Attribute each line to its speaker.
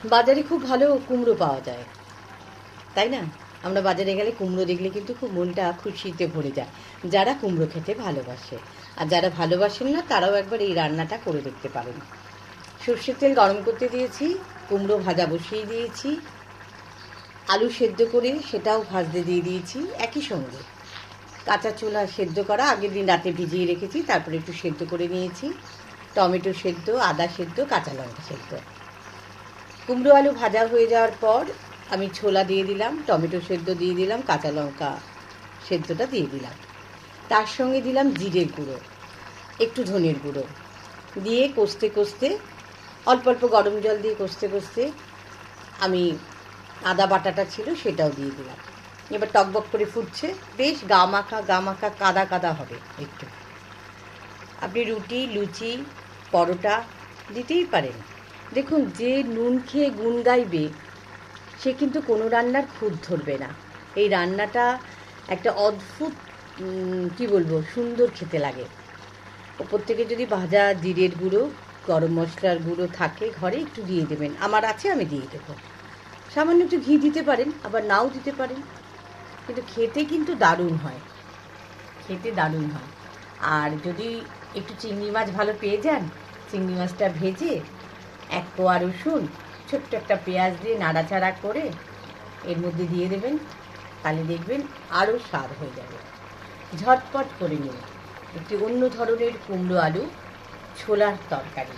Speaker 1: বাজারে খুব ভালো কুমড়ো পাওয়া যায়, তাই না? আমরা বাজারে গেলে কুমড়ো দেখলে কিন্তু খুব মনটা খুশিতে ভরে যায়, যারা কুমড়ো খেতে ভালোবাসে। আর যারা ভালোবাসেন না তারাও একবার এই রান্নাটা করে দেখতে পারেন। সর্ষের তেল গরম করতে দিয়েছি, কুমড়ো ভাজা বসিয়ে দিয়েছি, আলু সেদ্ধ করে সেটাও ভাজতে দিয়ে দিয়েছি একই সঙ্গে। কাঁচা ছোলা সেদ্ধ করা আগের দিন রাতে ভিজিয়ে রেখেছি, তারপরে একটু সেদ্ধ করে নিয়েছি। টমেটো সেদ্ধ, আদা সেদ্ধ, কাঁচা লঙ্কা সেদ্ধ। কুমড়ো আলু ভাজা হয়ে যাওয়ার পর আমি ছোলা দিয়ে দিলাম, টমেটো সেদ্ধ দিয়ে দিলাম, কাঁচা লঙ্কা সেদ্ধটা দিয়ে দিলাম। তার সঙ্গে দিলাম জিরের গুঁড়ো, একটু ধনের গুঁড়ো দিয়ে কষতে কষতে, অল্প অল্প গরম জল দিয়ে কষতে কষতে আমি আদা বাটাটা ছিল সেটাও দিয়ে দিলাম। এবার টকবক করে ফুটছে, বেশ গা মাখা কাদা কাদা হবে একটু। আপনি রুটি, লুচি, পরোটা দিতেই পারেন। দেখুন, যে নুন খেয়ে গুণ গাইবে সে কিন্তু কোনো রান্নার খুঁত ধরবে না। এই রান্নাটা একটা অদ্ভুত, কি বলবো, সুন্দর খেতে লাগে। ওপর থেকে যদি ভাজা জিরের গুঁড়ো, গরম মশলার গুঁড়ো থাকে ঘরে, একটু দিয়ে দেবেন। আমার আছে, আমি দিয়ে দেবো। সামান্য একটু ঘি দিতে পারেন, আবার নাও দিতে পারেন, কিন্তু খেতে কিন্তু দারুণ হয়, খেতে দারুণ হয়। আর যদি একটু চিংড়ি মাছ ভালো পেয়ে যান, চিংড়ি মাছটা ভেজে এক কোয়া রসুন, ছোট্ট একটা পেঁয়াজ দিয়ে নাড়াচাড়া করে এর মধ্যে দিয়ে দেবেন, তাহলে দেখবেন আরও স্বাদ হয়ে যাবে। ঝটপট করে নিন একটি অন্য ধরনের কুমড়ো আলু ছোলার তরকারি।